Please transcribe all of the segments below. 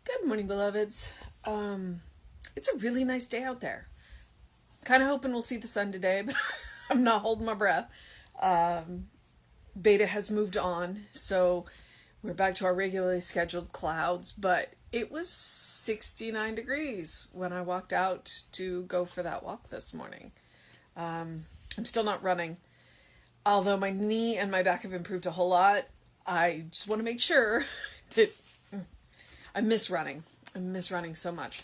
Good morning, beloveds. It's a really nice day out there. Kind of hoping we'll see the sun today, but I'm not holding my breath. Beta has moved on, so we're back to our regularly scheduled clouds, but it was 69 degrees when I walked out to go for that walk this morning. I'm still not running. Although my knee and my back have improved a whole lot, I just want to make sure that I miss running. I miss running so much.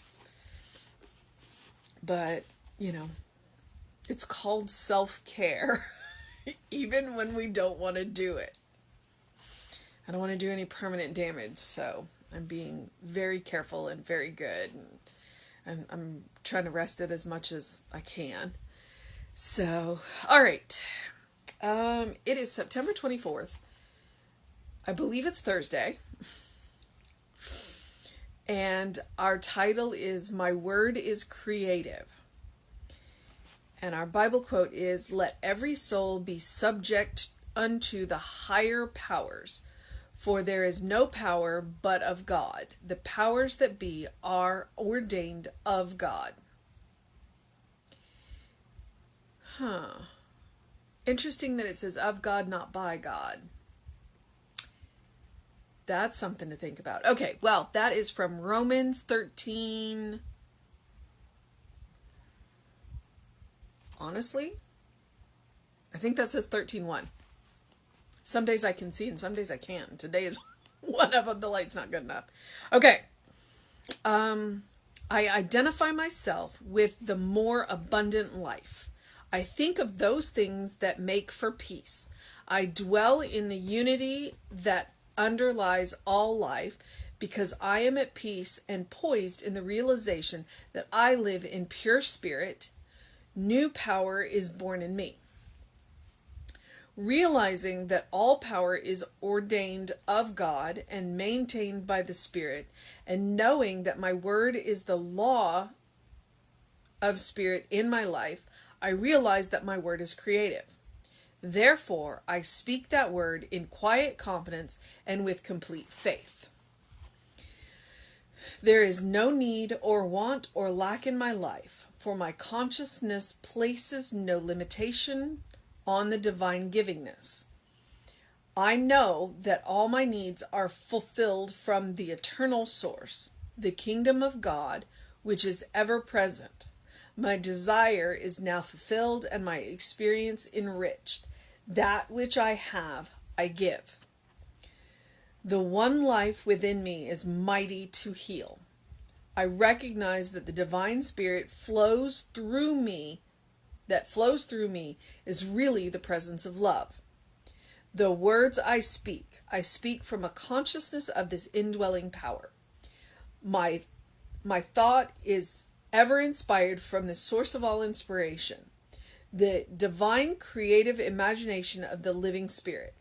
But, it's called self-care, even when we don't want to do it. I don't want to do any permanent damage, so I'm being very careful and very good. And I'm trying to rest it as much as I can. So, all right. It is September 24th. I believe it's Thursday. And our title is My Word is Creative. And our Bible quote is, "Let every soul be subject unto the higher powers, for there is no power but of God. The powers that be are ordained of God." Interesting that it says of God, not by God. That's something to think about. Okay, well, that is from Romans 13. Honestly, I think that says 13:1. Some days I can see and some days I can't. Today is one of them. The light's not good enough. Okay. I identify myself with the more abundant life. I think of those things that make for peace. I dwell in the unity that underlies all life because I am at peace and poised in the realization that I live in pure spirit. New power is born in me. Realizing that all power is ordained of God and maintained by the Spirit, and knowing that my word is the law of Spirit in my life, I realize that my word is creative. Therefore, I speak that word in quiet confidence and with complete faith. There is no need or want or lack in my life, for my consciousness places no limitation on the divine givingness. I know that all my needs are fulfilled from the eternal source, the kingdom of God, which is ever present. My desire is now fulfilled and my experience enriched. That which I have, I give. The one life within me is mighty to heal. I recognize that the divine spirit that flows through me is really the presence of love. The words I speak from a consciousness of this indwelling power. My thought is ever inspired from the source of all inspiration, the divine creative imagination of the living spirit.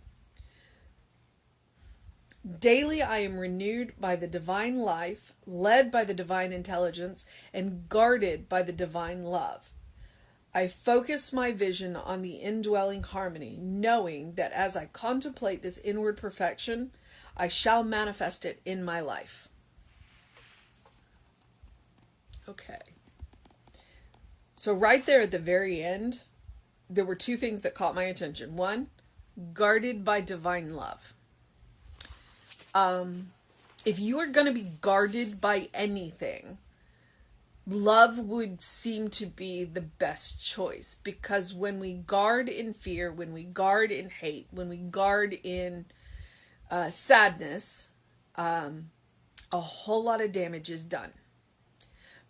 Daily I am renewed by the divine life, led by the divine intelligence, and guarded by the divine love. I focus my vision on the indwelling harmony, knowing that as I contemplate this inward perfection, I shall manifest it in my life. Okay. So right there at the very end, there were two things that caught my attention. One, guarded by divine love. If you are going to be guarded by anything, love would seem to be the best choice, because when we guard in fear, when we guard in hate, when we guard in sadness, a whole lot of damage is done.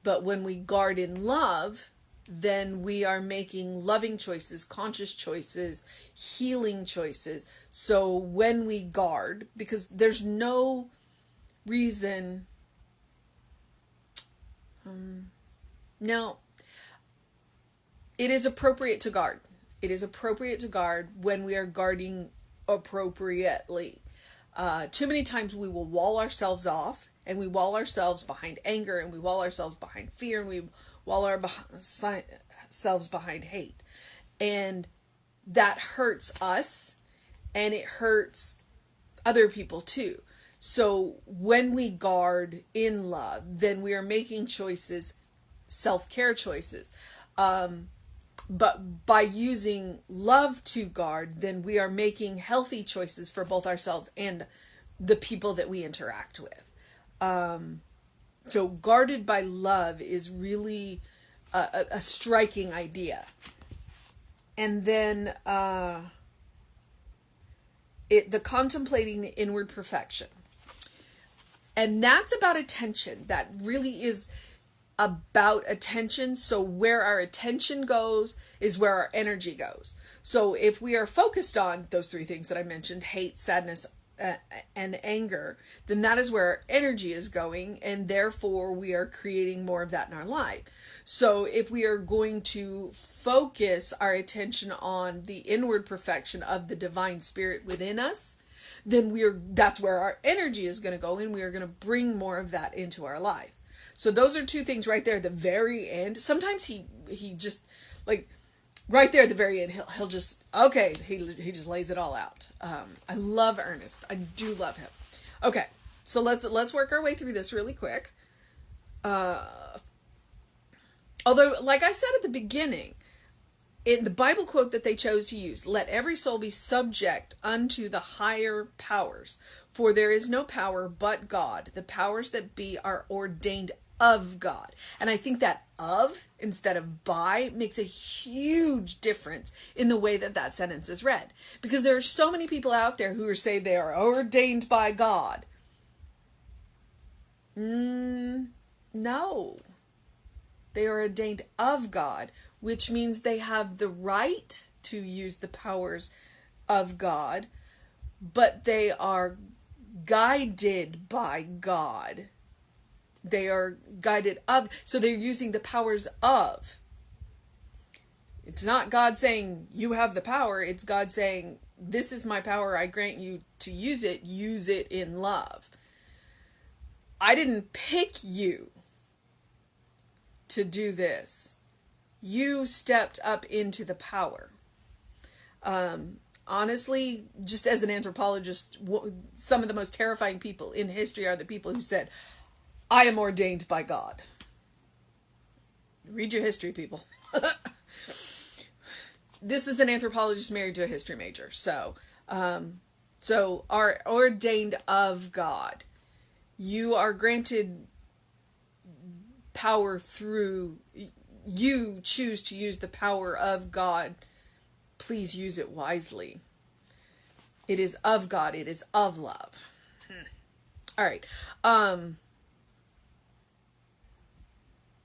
But when we guard in love, then we are making loving choices, conscious choices, healing choices. So when we guard, because there's no reason. Now, it is appropriate to guard. It is appropriate to guard when we are guarding appropriately. Too many times we will wall ourselves off, and we wall ourselves behind anger, and we wall ourselves behind fear, and we wall ourselves behind hate. And that hurts us, and it hurts other people too. So when we guard in love, then we are making choices, self-care choices. But by using love to guard, then we are making healthy choices for both ourselves and the people that we interact with. So guarded by love is really a striking idea. And then the contemplating the inward perfection. And that's about attention. That really is about attention. So where our attention goes is where our energy goes. So if we are focused on those three things that I mentioned, hate, sadness, and anger, then that is where our energy is going, and therefore we are creating more of that in our life. So if we are going to focus our attention on the inward perfection of the divine spirit within us, then that's where our energy is going to go, and we are going to bring more of that into our life. So those are two things right there at the very end. Sometimes he just, like, right there at the very end, he'll just, okay, he just lays it all out. I love Ernest. I do love him. Okay, so let's work our way through this really quick. Although, like I said at the beginning, in the Bible quote that they chose to use, let every soul be subject unto the higher powers, for there is no power but God. The powers that be are ordained of God. And I think that of instead of by makes a huge difference in the way that sentence is read. Because there are so many people out there who are saying they are ordained by God. No. They are ordained of God, which means they have the right to use the powers of God, but they are guided by God. They are guided of, so they're using the powers of. It's not God saying, you have the power. It's God saying, this is my power. I grant you to use it. Use it in love. I didn't pick you to do this. You stepped up into the power. Honestly, just as an anthropologist, some of the most terrifying people in history are the people who said, I am ordained by God. Read your history, people. This is an anthropologist married to a history major. So are ordained of God. You are granted power through, you choose to use the power of God. Please use it wisely. It is of God. It is of love. All right.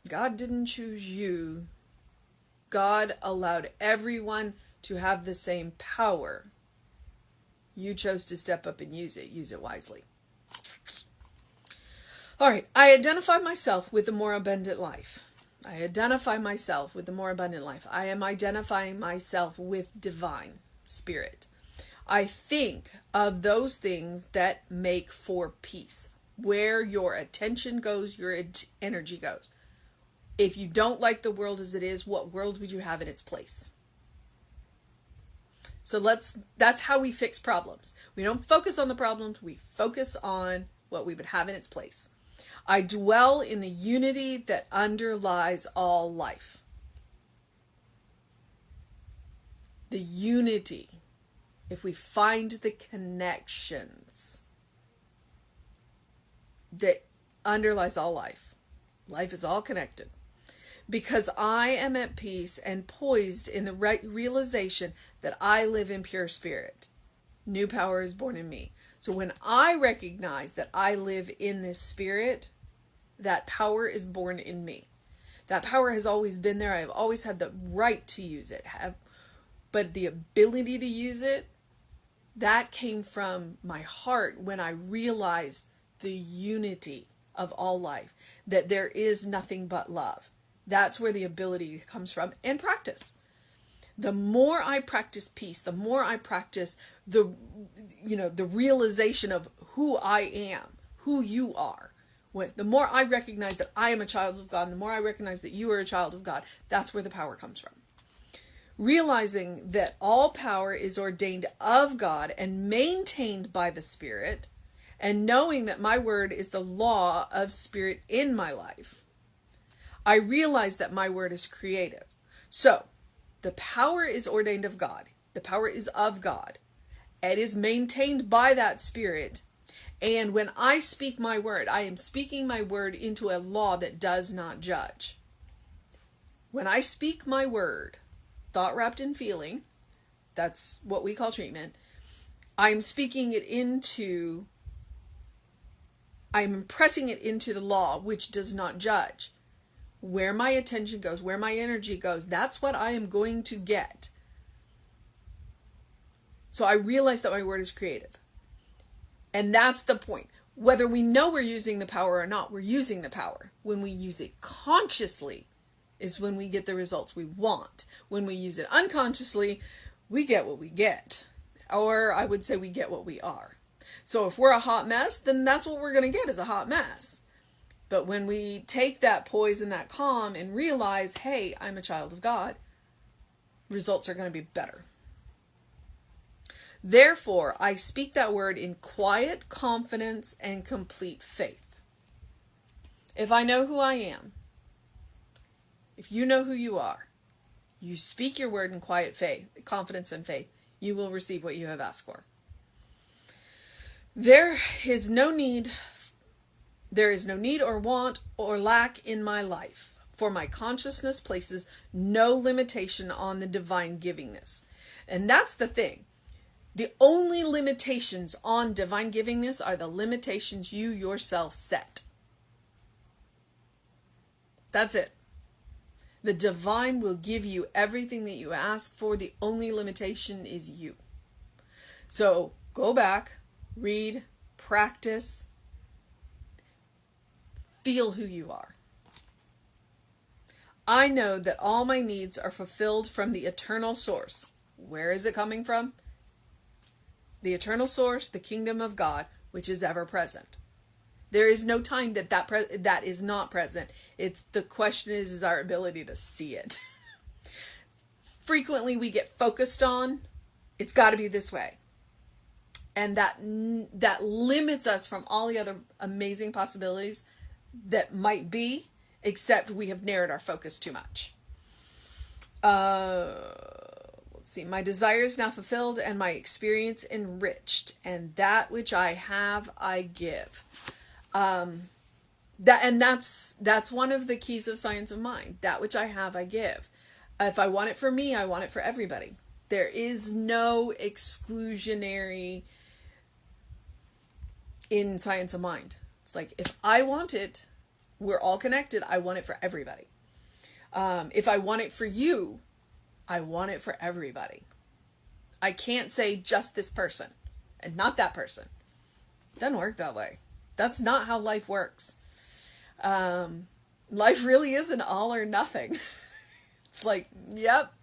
God didn't choose you. God allowed everyone to have the same power. You chose to step up and use it. Use it wisely. All right. I identify myself with the more abundant life. I identify myself with the more abundant life. I am identifying myself with divine spirit. I think of those things that make for peace. Where your attention goes, your energy goes. If you don't like the world as it is, what world would you have in its place? So that's how we fix problems. We don't focus on the problems, we focus on what we would have in its place. I dwell in the unity that underlies all life. The unity, if we find the connections that underlies all life. Life is all connected. Because I am at peace and poised in the right realization that I live in pure spirit. New power is born in me. So when I recognize that I live in this spirit, that power is born in me. That power has always been there. I have always had the right to use it. But the ability to use it, that came from my heart when I realized the unity of all life. That there is nothing but love. That's where the ability comes from, and practice. The more I practice peace, the more I practice the realization of who I am, who you are. The more I recognize that I am a child of God, and the more I recognize that you are a child of God, that's where the power comes from. Realizing that all power is ordained of God and maintained by the Spirit, and knowing that my word is the law of spirit in my life, I realize that my word is creative. So, the power is ordained of God. The power is of God. It is maintained by that spirit. And when I speak my word, I am speaking my word into a law that does not judge. When I speak my word, thought wrapped in feeling, that's what we call treatment, I'm impressing it into the law, which does not judge. Where my attention goes, where my energy goes, that's what I am going to get. So I realize that my word is creative. And that's the point. Whether we know we're using the power or not, we're using the power. When we use it consciously is when we get the results we want. When we use it unconsciously, we get what we get. Or I would say we get what we are. So if we're a hot mess, then that's what we're going to get, is a hot mess. But when we take that poise and that calm and realize, hey, I'm a child of God, results are going to be better. Therefore, I speak that word in quiet confidence and complete faith. If I know who I am, if you know who you are, you speak your word in quiet faith, confidence and faith, you will receive what you have asked for. There is no need or want or lack in my life, for my consciousness places no limitation on the divine givingness. And that's the thing. The only limitations on divine givingness are the limitations you yourself set. That's it. The divine will give you everything that you ask for. The only limitation is you. So go back, read, practice, feel who you are. I know that all my needs are fulfilled from the eternal source. Where is it coming from? The eternal source, the kingdom of God, which is ever present. There is no time that is not present. The question is our ability to see it. Frequently we get focused on, it's got to be this way. And that limits us from all the other amazing possibilities that might be, except we have narrowed our focus too much. Let's see. My desire is now fulfilled and my experience enriched, and that which I have, I give. That's one of the keys of Science of Mind. That which I have, I give. If I want it for me, I want it for everybody. There is no exclusionary in Science of Mind. It's like, if I want it, we're all connected. I want it for everybody. If I want it for you, I want it for everybody. I can't say just this person and not that person. It doesn't work that way. That's not how life works. Life really is an all or nothing. It's like, yep.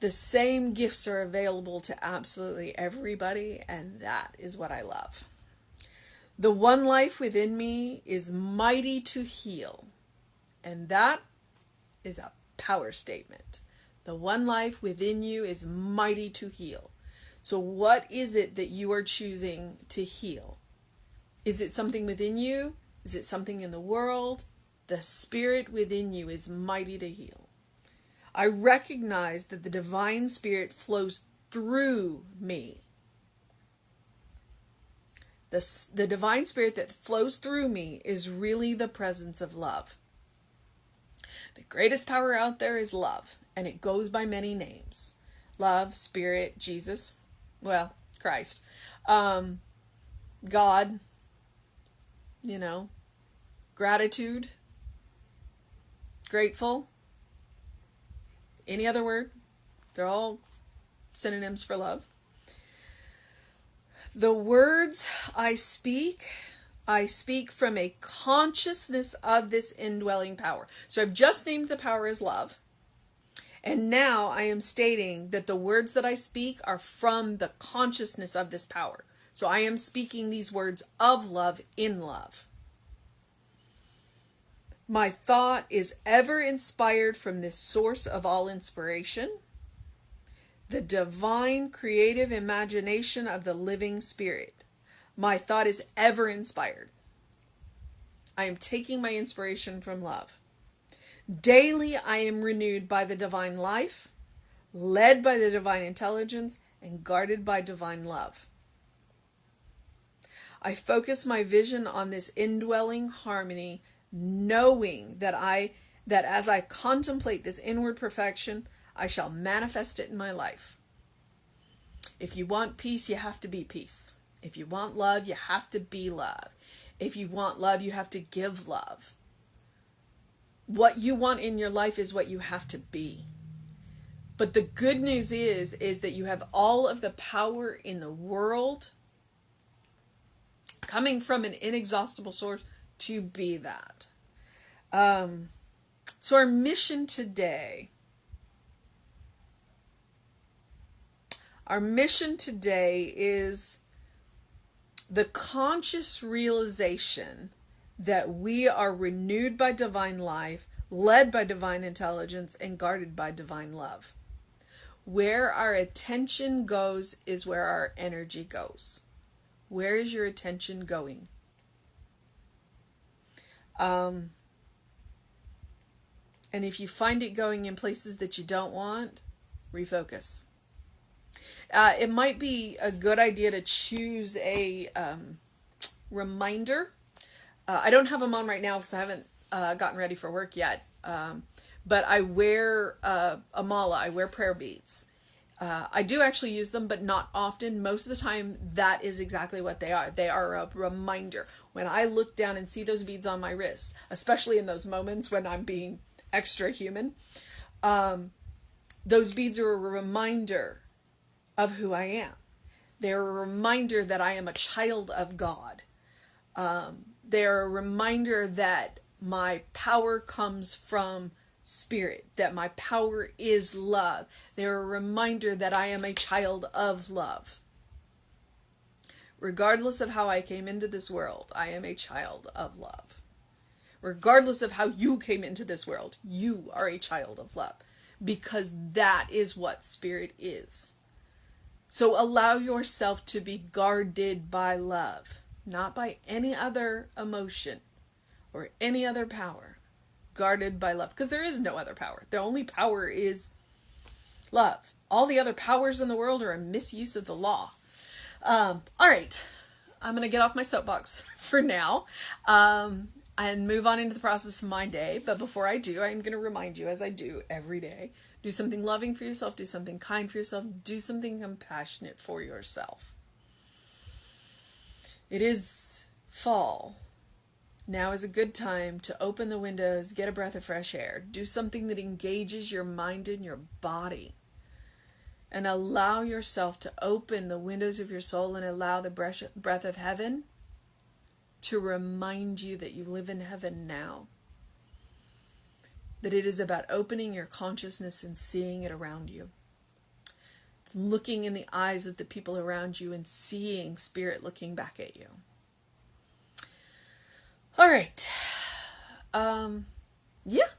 The same gifts are available to absolutely everybody, and that is what I love. The one life within me is mighty to heal, and that is a power statement. The one life within you is mighty to heal. So what is it that you are choosing to heal? Is it something within you? Is it something in the world? The spirit within you is mighty to heal. I recognize that the divine spirit flows through me. The divine spirit that flows through me is really the presence of love. The greatest power out there is love, and it goes by many names. Love, Spirit, Jesus, well, Christ, God, gratitude, grateful, any other word. They're all synonyms for love. The words I speak from a consciousness of this indwelling power. So I've just named the power as love. And now I am stating that the words that I speak are from the consciousness of this power. So I am speaking these words of love in love. My thought is ever inspired from this source of all inspiration, the divine creative imagination of the living spirit. My thought is ever inspired. I am taking my inspiration from love. Daily I am renewed by the divine life, led by the divine intelligence, and guarded by divine love. I focus my vision on this indwelling harmony, knowing that as I contemplate this inward perfection, I shall manifest it in my life. If you want peace, you have to be peace. If you want love, you have to be love. If you want love, you have to give love. What you want in your life is what you have to be. But the good news is that you have all of the power in the world coming from an inexhaustible source to be that. So our mission today is the conscious realization that we are renewed by divine life, led by divine intelligence, and guarded by divine love. Where our attention goes is where our energy goes. Where is your attention going? And if you find it going in places that you don't want, refocus. It might be a good idea to choose a reminder. I don't have them on right now because I haven't gotten ready for work yet. But I wear a mala. I wear prayer beads. I do actually use them, but not often. Most of the time, that is exactly what they are. They are a reminder. When I look down and see those beads on my wrist, especially in those moments when I'm being extra human, those beads are a reminder of who I am. They're a reminder that I am a child of God. They're a reminder that my power comes from Spirit, that my power is love. They're a reminder that I am a child of love. Regardless of how I came into this world, I am a child of love. Regardless of how you came into this world, you are a child of love, because that is what Spirit is. So allow yourself to be guarded by love, not by any other emotion or any other power. Guarded by love, because there is no other power. The only power is love. All the other powers in the world are a misuse of the law. All right, I'm going to get off my soapbox for now and move on into the process of my day. But before I do, I'm going to remind you, as I do every day, do something loving for yourself, do something kind for yourself, do something compassionate for yourself. It is fall. Now is a good time to open the windows, get a breath of fresh air, do something that engages your mind and your body, and allow yourself to open the windows of your soul and allow the breath of heaven to remind you that you live in heaven now. That it is about opening your consciousness and seeing it around you. Looking in the eyes of the people around you and seeing Spirit looking back at you. All right. Yeah.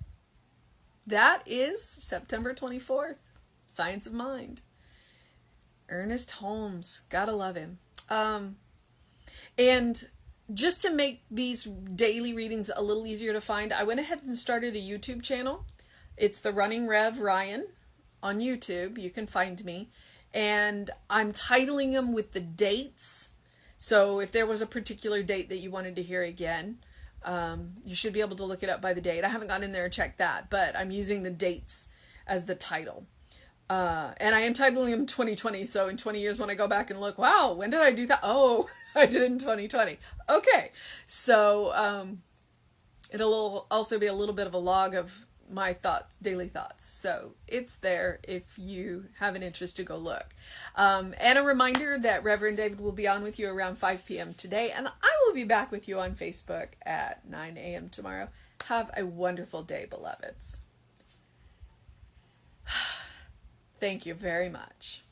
That is September 24th. Science of Mind. Ernest Holmes. Gotta love him. And just to make these daily readings a little easier to find, I went ahead and started a YouTube channel. It's the Running Rev Ryan on YouTube. You can find me. And I'm titling them with the dates. So if there was a particular date that you wanted to hear again, you should be able to look it up by the date. I haven't gone in there and checked that, but I'm using the dates as the title. And I am titling them 2020, so in 20 years when I go back and look, wow, when did I do that? Oh, I did it in 2020. Okay, so it'll also be a little bit of a log of my thoughts, daily thoughts. So it's there if you have an interest to go look. And a reminder that Reverend David will be on with you around 5 p.m. today, and I will be back with you on Facebook at 9 a.m. tomorrow. Have a wonderful day, beloveds. Thank you very much.